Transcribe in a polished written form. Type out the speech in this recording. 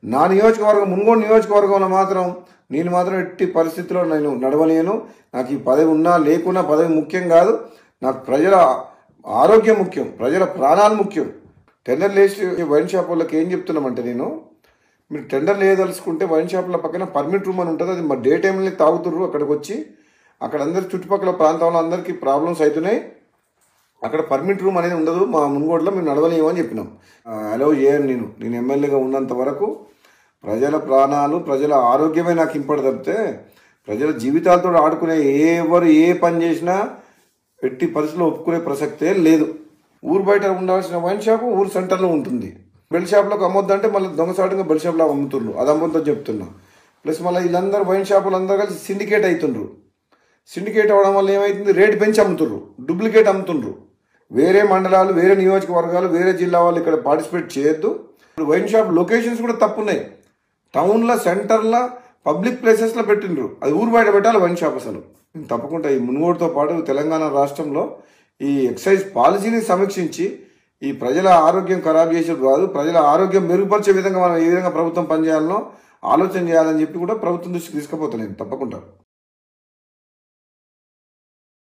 నా నియోజకవర్గం మున్గోడు నియోజకవర్గంలో మాత్రం నేను మాత్రం ఎట్టి పరిస్థితుల్లో నేను నడవలేను. నాకు ఈ పదవి ఉన్నా లేకున్నా పదవి ముఖ్యం కాదు. నాకు ప్రజల ఆరోగ్యం ముఖ్యం, ప్రజల ప్రాణాలు ముఖ్యం. టెండర్ లేచి వైన్ షాప్ వాళ్ళకి ఏం చెప్తున్నామంటే, మీరు టెండర్ లేదలుచుకుంటే వైన్ షాప్ల పక్కన పర్మిట్ రూమ్ అని ఉంటుంది. అది మా డే టైంలో తాగుతుర్రు. అక్కడికి వచ్చి అక్కడ అందరి చుట్టుపక్కల ప్రాంతంలో అందరికీ ప్రాబ్లమ్స్ అవుతున్నాయి. అక్కడ పర్మిట్ రూమ్ అనేది ఉండదు. మా మున్గోడులో మేము నడవలేము అని చెప్పినాం. అలౌ చేయను. నేను ఎమ్మెల్యేగా ఉన్నంత వరకు ప్రజల ప్రాణాలు, ప్రజల ఆరోగ్యమే నాకు ఇంపార్ట్ తప్పితే ప్రజల జీవితాలతో ఆడుకునే ఎవరు ఏ పని చేసినా ఎట్టి పరిస్థితుల్లో ఒప్పుకునే ప్రసక్తే లేదు. ఊరు బయట ఉండాల్సిన వైన్ షాపు ఊరు సెంటర్లో ఉంటుంది. బెల్ షాప్లోకి అమ్మొద్దంటే మళ్ళీ దొంగసాటుగా బెల్ షాప్లో అమ్ముతుండ్రు. అది అమ్మొద్దని చెప్తున్నా. ప్లస్ మళ్ళీ వీళ్ళందరూ వైన్ షాపులు అందరూ కలిసి సిండికేట్ అవుతుండ్రు. సిండికేట్ అవ్వడం వల్ల ఏమవుతుంది, రేటు పెంచి అమ్ముతుండ్రు, డూప్లికేట్ అమ్ముతుండ్రు. వేరే మండలాలు, వేరే నియోజకవర్గాలు, వేరే జిల్లా వాళ్ళు ఇక్కడ పార్టిసిపేట్ చేయొద్దు. ఇప్పుడు వైన్ షాప్ లొకేషన్స్ కూడా తప్పున్నాయి. టౌన్లో, సెంటర్లో, పబ్లిక్ ప్లేసెస్లో పెట్టిండ్రు. అది ఊరు బయట పెట్టాలి వైన్ షాప్. అసలు తప్పకుండా ఈ మున్గోడుతో పాటు తెలంగాణ రాష్ట్రంలో ఈ ఎక్సైజ్ పాలసీని సమీక్షించి ఈ ప్రజల ఆరోగ్యం ఖరాబ్ చేసేది కాదు, ప్రజల ఆరోగ్యం మెరుగుపరిచే విధంగా మనం ఏ విధంగా ప్రభుత్వం పనిచేయాలనో ఆలోచన చేయాలని చెప్పి కూడా ప్రభుత్వం దృష్టికి తీసుకుపోతున్నాను తప్పకుండా.